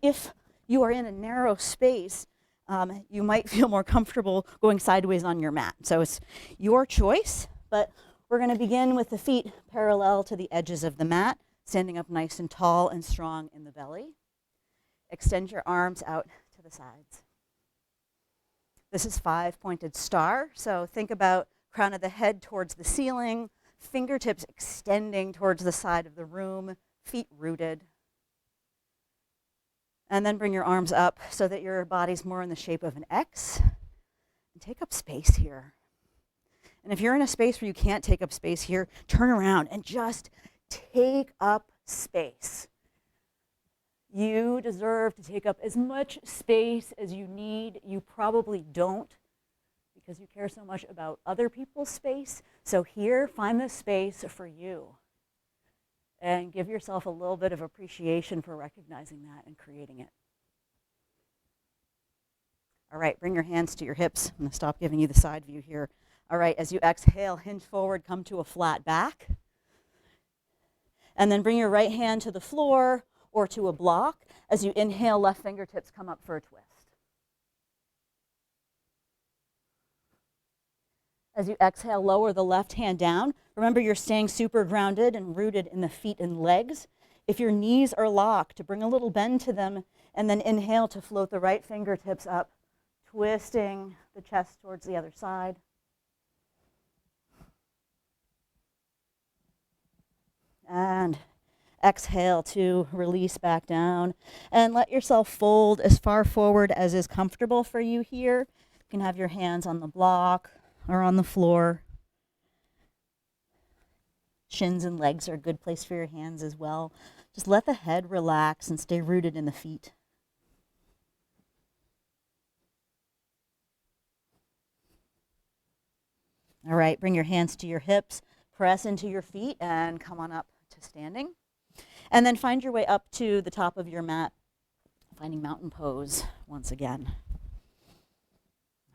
If you are in a narrow space, you might feel more comfortable going sideways on your mat. So it's your choice, but we're going to begin with the feet parallel to the edges of the mat, standing up nice and tall and strong in the belly. Extend your arms out to the sides. This is 5-pointed star, so think about crown of the head towards the ceiling, fingertips extending towards the side of the room, feet rooted. And then bring your arms up so that your body's more in the shape of an X. And take up space here. And if you're in a space where you can't take up space here, turn around and just take up space. You deserve to take up as much space as you need. You probably don't because you care so much about other people's space. So here, find the space for you. And give yourself a little bit of appreciation for recognizing that and creating it. All right, bring your hands to your hips. I'm going to stop giving you the side view here. All right, as you exhale, hinge forward, come to a flat back. And then bring your right hand to the floor or to a block. As you inhale, left fingertips come up for a twist. As you exhale, lower the left hand down. Remember, you're staying super grounded and rooted in the feet and legs. If your knees are locked, bring a little bend to them, and then inhale to float the right fingertips up, twisting the chest towards the other side. And exhale to release back down. And let yourself fold as far forward as is comfortable for you here. You can have your hands on the block or on the floor. Shins and legs are a good place for your hands as well. Just let the head relax and stay rooted in the feet. All right, bring your hands to your hips, press into your feet, and come on up to standing. And then find your way up to the top of your mat, finding mountain pose once again.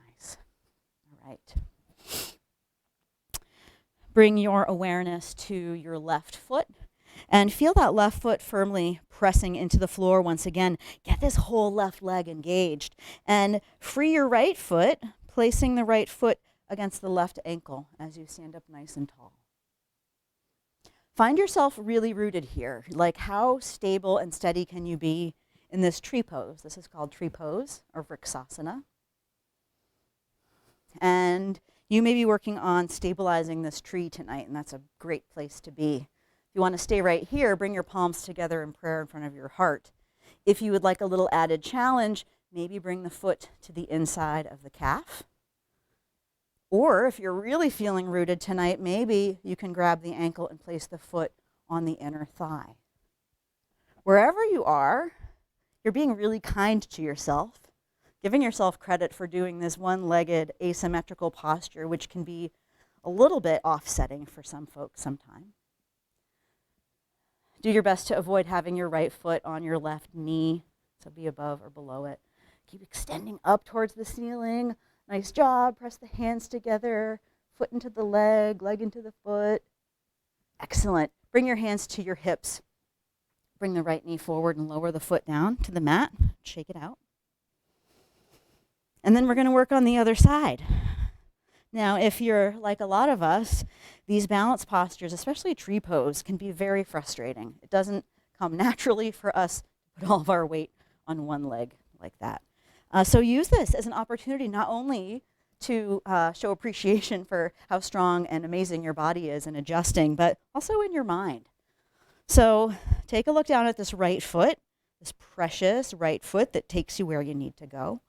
Nice. All right. Bring your awareness to your left foot and feel that left foot firmly pressing into the floor once again. Get this whole left leg engaged. And free your right foot, placing the right foot against the left ankle as you stand up nice and tall. Find yourself really rooted here. Like, how stable and steady can you be in this tree pose? This is called tree pose or Vriksasana. And you may be working on stabilizing this tree tonight, and that's a great place to be. If you want to stay right here, bring your palms together in prayer in front of your heart. If you would like a little added challenge, maybe bring the foot to the inside of the calf. Or if you're really feeling rooted tonight, maybe you can grab the ankle and place the foot on the inner thigh. Wherever you are, you're being really kind to yourself, giving yourself credit for doing this one-legged asymmetrical posture, which can be a little bit offsetting for some folks sometimes. Do your best to avoid having your right foot on your left knee, so be above or below it. Keep extending up towards the ceiling. Nice job. Press the hands together, foot into the leg into the foot. Excellent. Bring your hands to your hips. Bring the right knee forward and lower the foot down to the mat. Shake it out. And then we're going to work on the other side. Now, if you're like a lot of us, these balance postures, especially tree pose, can be very frustrating. It doesn't come naturally for us to put all of our weight on one leg like that. So use this as an opportunity not only to show appreciation for how strong and amazing your body is in adjusting, but also in your mind. So take a look down at this right foot, this precious right foot that takes you where you need to go.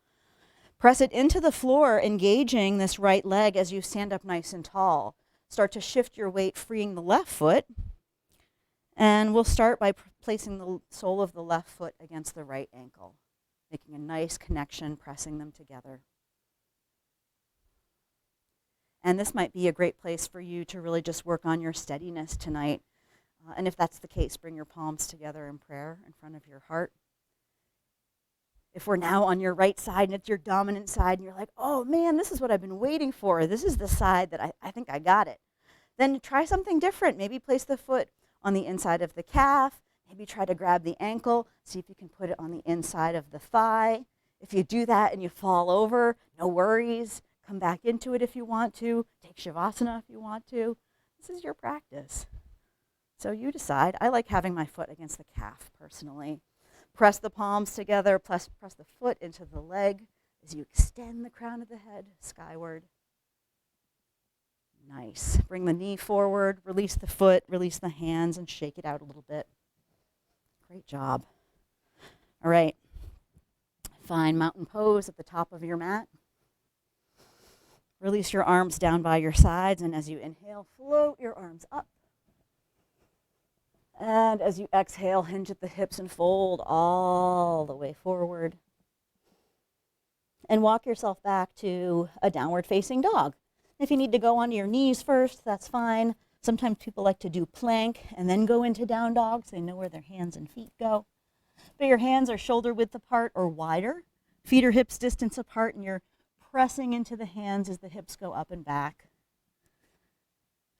Press it into the floor, engaging this right leg as you stand up nice and tall. Start to shift your weight, freeing the left foot. And we'll start by placing the sole of the left foot against the right ankle, making a nice connection, pressing them together. And this might be a great place for you to really just work on your steadiness tonight. And if that's the case, bring your palms together in prayer in front of your heart. If we're now on your right side and it's your dominant side and you're like, oh man, this is what I've been waiting for. This is the side that I think I got it. Then try something different. Maybe place the foot on the inside of the calf. Maybe try to grab the ankle. See if you can put it on the inside of the thigh. If you do that and you fall over, no worries. Come back into it if you want to. Take Shavasana if you want to. This is your practice. So you decide. I like having my foot against the calf personally. Press the palms together, press the foot into the leg as you extend the crown of the head skyward. Nice. Bring the knee forward, release the foot, release the hands, and shake it out a little bit. Great job. All right. Find mountain pose at the top of your mat. Release your arms down by your sides, and as you inhale, float your arms up. And as you exhale, hinge at the hips and fold all the way forward. And walk yourself back to a downward facing dog. If you need to go onto your knees first, that's fine. Sometimes people like to do plank and then go into down dog so they know where their hands and feet go. But your hands are shoulder width apart or wider. Feet are hips distance apart, and you're pressing into the hands as the hips go up and back.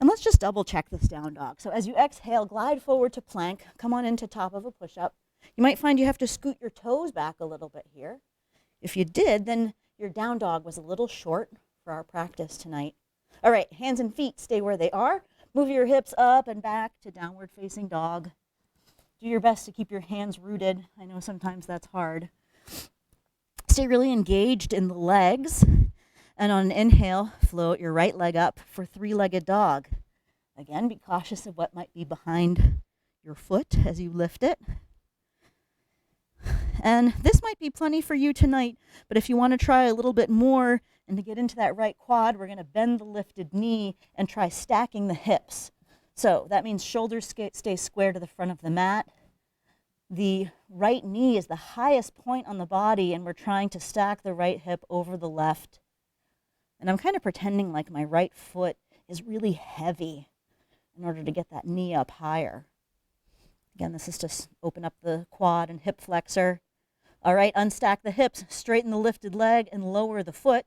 And let's just double check this down dog. So as you exhale, glide forward to plank. Come on into top of a push-up. You might find you have to scoot your toes back a little bit here. If you did, then your down dog was a little short for our practice tonight. All right, hands and feet stay where they are. Move your hips up and back to downward facing dog. Do your best to keep your hands rooted. I know sometimes that's hard. Stay really engaged in the legs. And on an inhale, float your right leg up for three-legged dog. Again, be cautious of what might be behind your foot as you lift it. And this might be plenty for you tonight, but if you want to try a little bit more and to get into that right quad, we're going to bend the lifted knee and try stacking the hips. So that means shoulders stay square to the front of the mat. The right knee is the highest point on the body, and we're trying to stack the right hip over the left. And I'm kind of pretending like my right foot is really heavy in order to get that knee up higher. Again, this is to open up the quad and hip flexor. All right, unstack the hips, straighten the lifted leg, and lower the foot.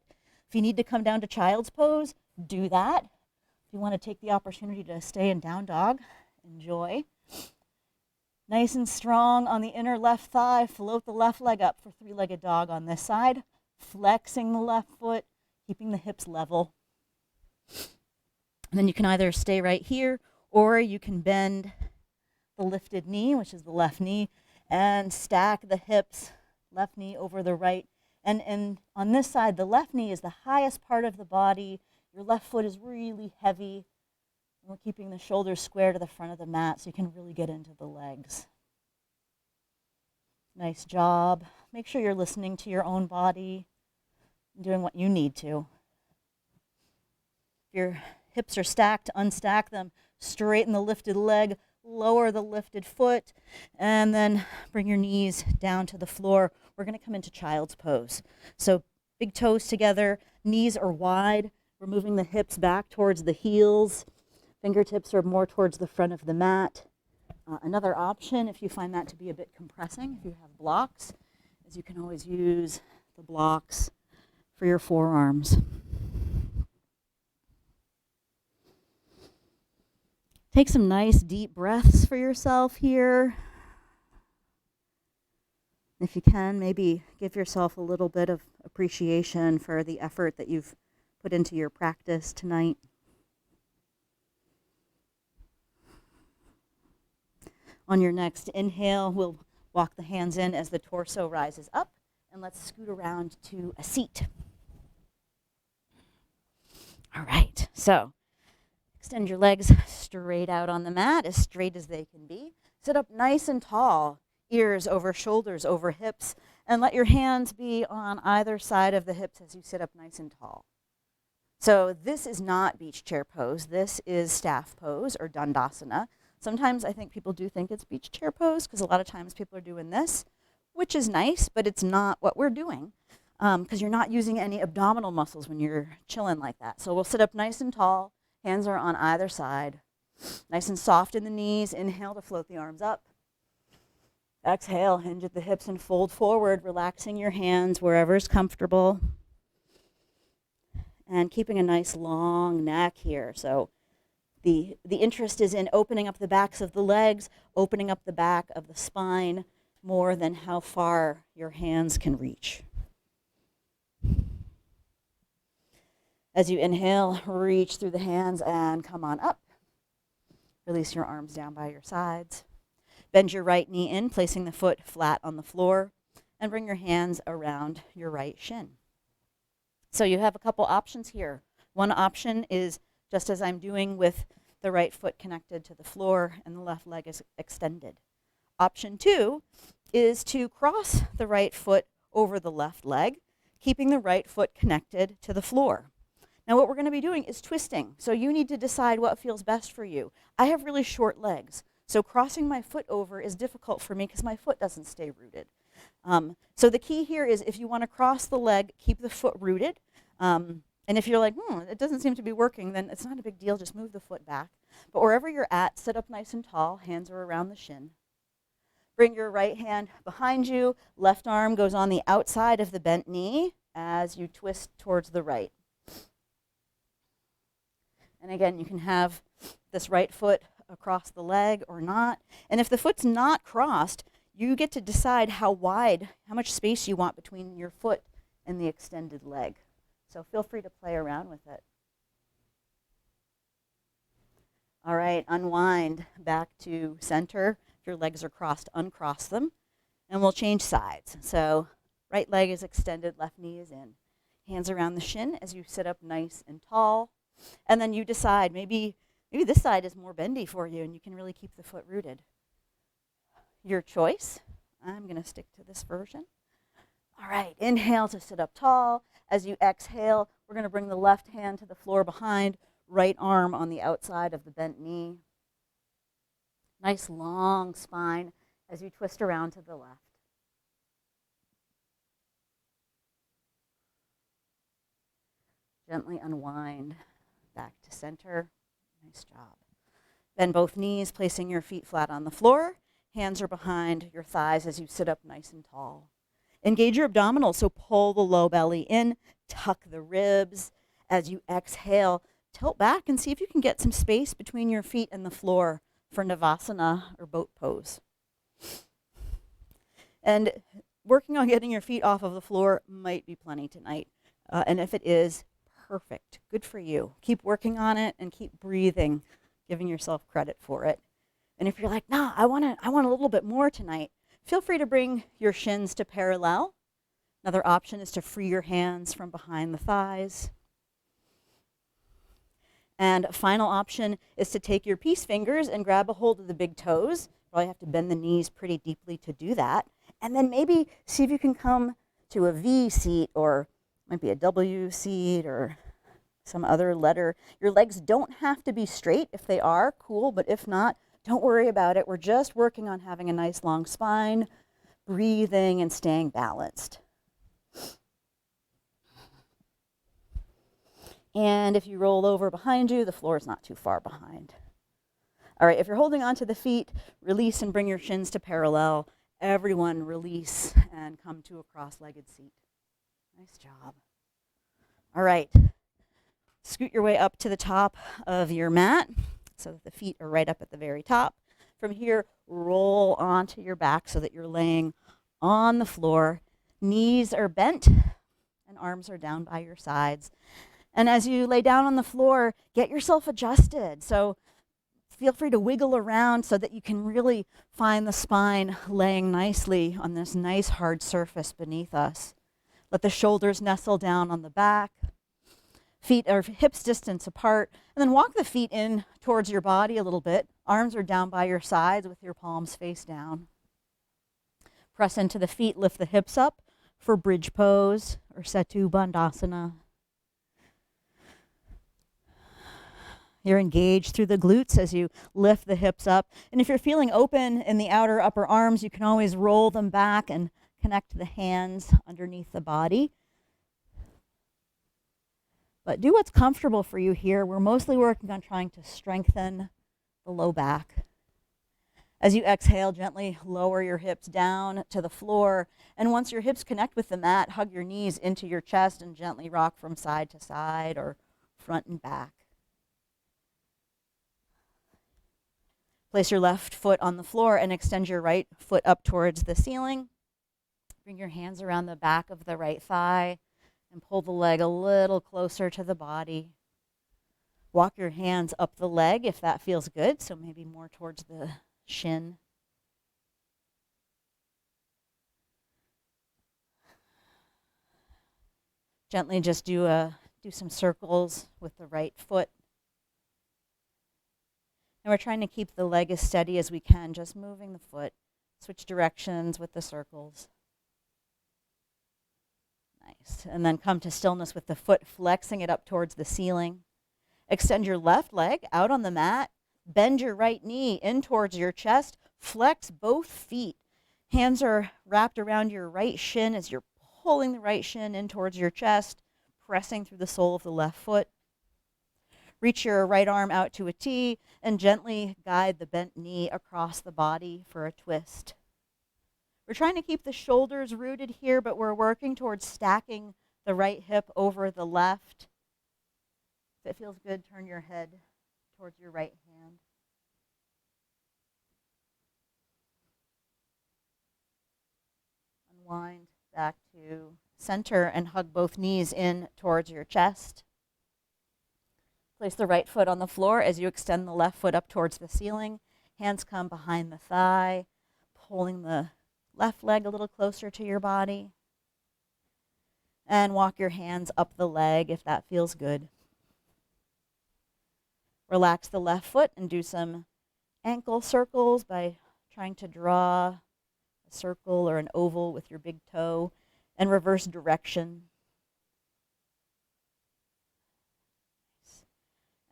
If you need to come down to child's pose, do that. If you want to take the opportunity to stay in down dog, enjoy. Nice and strong on the inner left thigh, float the left leg up for three-legged dog on this side, flexing the left foot, keeping the hips level. And then you can either stay right here, or you can bend the lifted knee, which is the left knee, and stack the hips, left knee over the right. And on this side, the left knee is the highest part of the body. Your left foot is really heavy. We're keeping the shoulders square to the front of the mat so you can really get into the legs. Nice job. Make sure you're listening to your own body and doing what you need to. If your hips are stacked, unstack them. Straighten the lifted leg, lower the lifted foot, and then bring your knees down to the floor. We're going to come into child's pose. So big toes together, knees are wide. We're moving the hips back towards the heels. Fingertips are more towards the front of the mat. Another option, if you find that to be a bit compressing, if you have blocks, is you can always use the blocks for your forearms. Take some nice deep breaths for yourself here. If you can, maybe give yourself a little bit of appreciation for the effort that you've put into your practice tonight. On your next inhale, we'll walk the hands in as the torso rises up, and let's scoot around to a seat. All right, so extend your legs straight out on the mat, as straight as they can be. Sit up nice and tall, ears over shoulders, over hips, and let your hands be on either side of the hips as you sit up nice and tall. So this is not beach chair pose. This is staff pose or dandasana. Sometimes I think people do think it's beach chair pose because a lot of times people are doing this, which is nice, but it's not what we're doing because you're not using any abdominal muscles when you're chilling like that. So we'll sit up nice and tall. Hands are on either side. Nice and soft in the knees. Inhale to float the arms up. Exhale, hinge at the hips and fold forward, relaxing your hands wherever is comfortable. And keeping a nice long neck here. So the interest is in opening up the backs of the legs, opening up the back of the spine more than how far your hands can reach. As you inhale, reach through the hands and come on up. Release your arms down by your sides. Bend your right knee in, placing the foot flat on the floor, and bring your hands around your right shin. So you have a couple options here. One option is just as I'm doing with the right foot connected to the floor and the left leg is extended. Option 2 is to cross the right foot over the left leg, keeping the right foot connected to the floor. Now what we're going to be doing is twisting, so you need to decide what feels best for you. I have really short legs, so crossing my foot over is difficult for me because my foot doesn't stay rooted. So the key here is if you want to cross the leg, keep the foot rooted. And if you're like, it doesn't seem to be working, then it's not a big deal, just move the foot back. But wherever you're at, sit up nice and tall, hands are around the shin. Bring your right hand behind you, left arm goes on the outside of the bent knee as you twist towards the right. And again, you can have this right foot across the leg or not. And if the foot's not crossed, you get to decide how much space you want between your foot and the extended leg. So feel free to play around with it. All right, unwind back to center. If your legs are crossed, uncross them. And we'll change sides. So right leg is extended, left knee is in. Hands around the shin as you sit up nice and tall. And then you decide, maybe this side is more bendy for you and you can really keep the foot rooted. Your choice. I'm going to stick to this version. All right, inhale to sit up tall. As you exhale, we're going to bring the left hand to the floor behind, right arm on the outside of the bent knee. Nice long spine as you twist around to the left. Gently unwind back to center. Nice job. Bend both knees, placing your feet flat on the floor. Hands are behind your thighs as you sit up nice and tall. Engage your abdominals, so pull the low belly in, tuck the ribs. As you exhale, tilt back and see if you can get some space between your feet and the floor for Navasana or boat pose. And working on getting your feet off of the floor might be plenty tonight. And if it is, perfect. Good for you. Keep working on it and keep breathing, giving yourself credit for it. And if you're like, nah, I want a little bit more tonight, feel free to bring your shins to parallel. Another option is to free your hands from behind the thighs. And a final option is to take your peace fingers and grab a hold of the big toes. Probably have to bend the knees pretty deeply to do that. And then maybe see if you can come to a V seat, or might be a W seat or some other letter. Your legs don't have to be straight. If they are, cool, but if not, don't worry about it. We're just working on having a nice long spine, breathing, and staying balanced. And if you roll over behind you, the floor is not too far behind. All right, if you're holding onto the feet, release and bring your shins to parallel. Everyone release and come to a cross-legged seat. Nice job. All right, scoot your way up to the top of your mat so that the feet are right up at the very top. From here, roll onto your back so that you're laying on the floor. Knees are bent and arms are down by your sides. And as you lay down on the floor, get yourself adjusted. So feel free to wiggle around so that you can really find the spine laying nicely on this nice hard surface beneath us. Let the shoulders nestle down on the back. Feet are hips distance apart. And then walk the feet in towards your body a little bit. Arms are down by your sides with your palms face down. Press into the feet, lift the hips up for bridge pose or Setu Bandhasana. You're engaged through the glutes as you lift the hips up. And if you're feeling open in the outer upper arms, you can always roll them back and connect the hands underneath the body. But do what's comfortable for you here. We're mostly working on trying to strengthen the low back. As you exhale, gently lower your hips down to the floor. And once your hips connect with the mat, hug your knees into your chest and gently rock from side to side or front and back. Place your left foot on the floor and extend your right foot up towards the ceiling. Bring your hands around the back of the right thigh and pull the leg a little closer to the body. Walk your hands up the leg if that feels good, so maybe more towards the shin. Gently just do some circles with the right foot. And we're trying to keep the leg as steady as we can, just moving the foot. Switch directions with the circles. Nice. And then come to stillness with the foot, flexing it up towards the ceiling. Extend your left leg out on the mat. Bend your right knee in towards your chest. Flex both feet. Hands are wrapped around your right shin as you're pulling the right shin in towards your chest, pressing through the sole of the left foot. Reach your right arm out to a T and gently guide the bent knee across the body for a twist. We're trying to keep the shoulders rooted here, but we're working towards stacking the right hip over the left. If it feels good, turn your head towards your right hand. Unwind back to center and hug both knees in towards your chest. Place the right foot on the floor as you extend the left foot up towards the ceiling. Hands come behind the thigh, pulling the left leg a little closer to your body. And walk your hands up the leg if that feels good. Relax the left foot and do some ankle circles by trying to draw a circle or an oval with your big toe and reverse direction.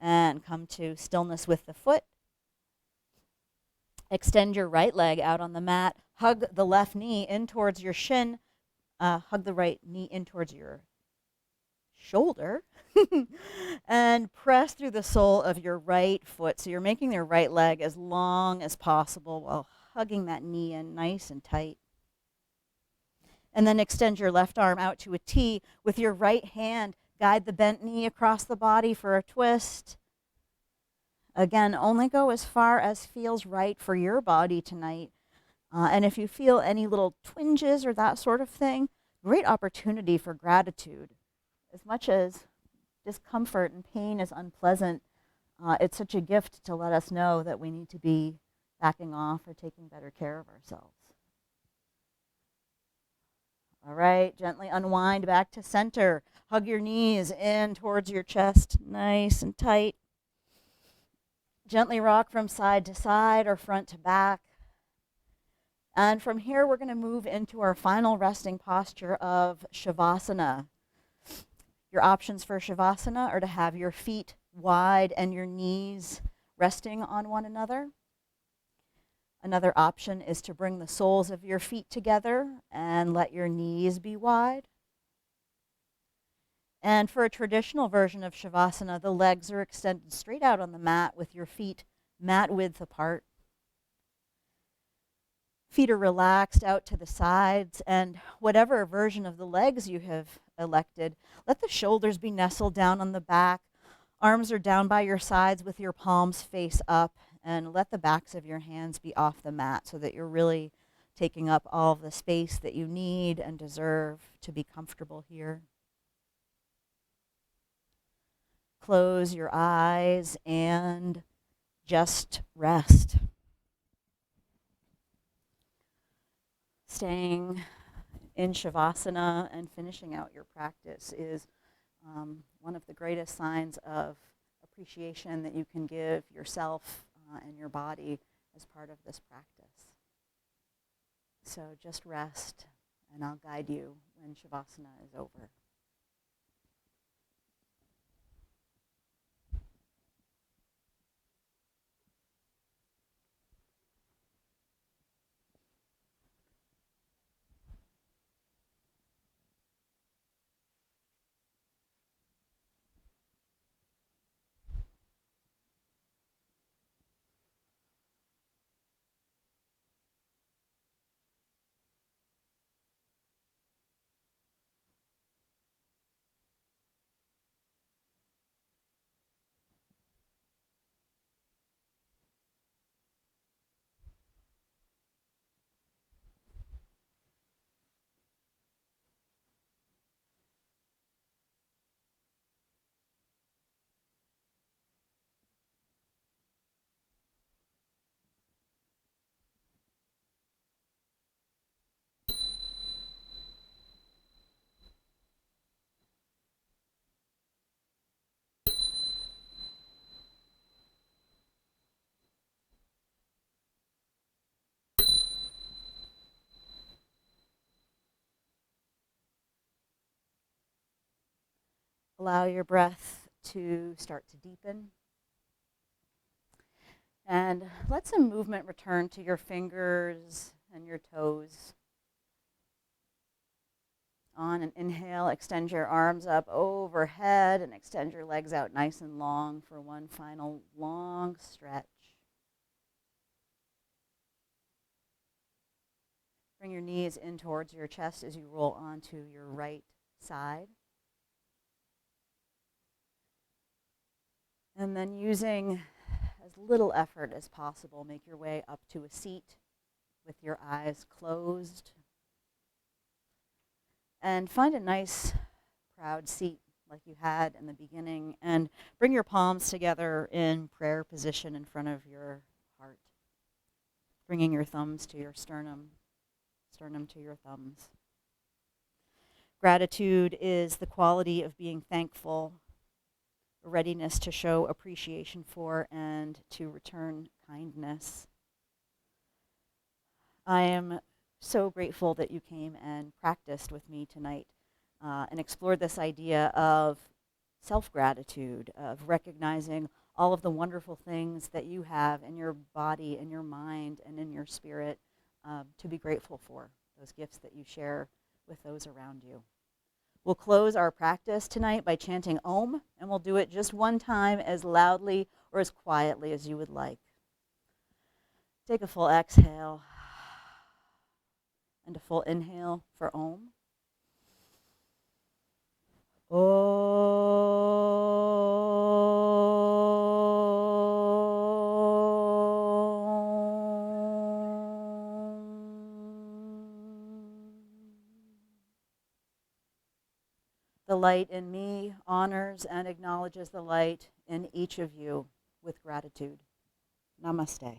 And come to stillness with the foot. Extend your right leg out on the mat. Hug the left knee in towards your shin. Hug the right knee in towards your shoulder. And press through the sole of your right foot. So you're making your right leg as long as possible while hugging that knee in nice and tight. And then extend your left arm out to a T. With your right hand, guide the bent knee across the body for a twist. Again, only go as far as feels right for your body tonight. And if you feel any little twinges or that sort of thing, great opportunity for gratitude. As much as discomfort and pain is unpleasant, it's such a gift to let us know that we need to be backing off or taking better care of ourselves. All right, gently unwind back to center. Hug your knees in towards your chest, nice and tight. Gently rock from side to side or front to back. And from here, we're going to move into our final resting posture of Shavasana. Your options for Shavasana are to have your feet wide and your knees resting on one another. Another option is to bring the soles of your feet together and let your knees be wide. And for a traditional version of Shavasana, the legs are extended straight out on the mat with your feet mat width apart. Feet are relaxed out to the sides, and whatever version of the legs you have elected, let the shoulders be nestled down on the back. Arms are down by your sides with your palms face up, and let the backs of your hands be off the mat so that you're really taking up all of the space that you need and deserve to be comfortable here. Close your eyes and just rest. Staying in Shavasana and finishing out your practice is one of the greatest signs of appreciation that you can give yourself and your body as part of this practice. So just rest, and I'll guide you when Shavasana is over. Allow your breath to start to deepen. And let some movement return to your fingers and your toes. On an inhale, extend your arms up overhead and extend your legs out nice and long for one final long stretch. Bring your knees in towards your chest as you roll onto your right side. And then using as little effort as possible, make your way up to a seat with your eyes closed. And find a nice, proud seat like you had in the beginning, and bring your palms together in prayer position in front of your heart, bringing your thumbs to your sternum, sternum to your thumbs. Gratitude is the quality of being thankful, a readiness to show appreciation for and to return kindness. I am so grateful that you came and practiced with me tonight and explored this idea of self-gratitude, of recognizing all of the wonderful things that you have in your body, in your mind, and in your spirit to be grateful for, those gifts that you share with those around you. We'll close our practice tonight by chanting Om, and we'll do it just one time as loudly or as quietly as you would like. Take a full exhale and a full inhale for Om. The light in me honors and acknowledges the light in each of you with gratitude. Namaste.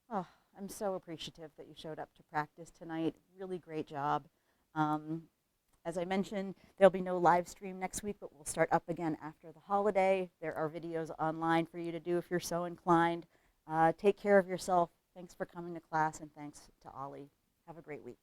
Oh, I'm so appreciative that you showed up to practice tonight. Really great job. As I mentioned, there'll be no live stream next week, but we'll start up again after the holiday. There are videos online for you to do if you're so inclined. Take care of yourself. Thanks for coming to class, and thanks to OLLI. Have a great week.